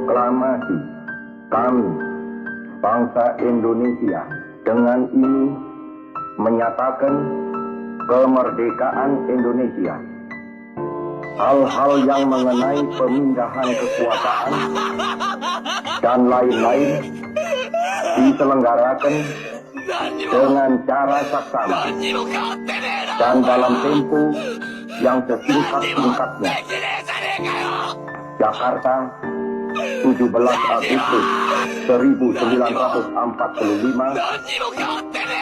Proklamasi kami, bangsa Indonesia, dengan ini menyatakan kemerdekaan Indonesia. Hal-hal yang mengenai pemindahan kekuasaan dan lain-lain diselenggarakan dengan cara saksama dan dalam tempo yang sesingkat-singkatnya. Jakarta, 17 Agustus 1945,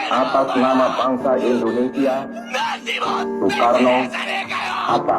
atas nama bangsa Indonesia, Soekarno, Hatta.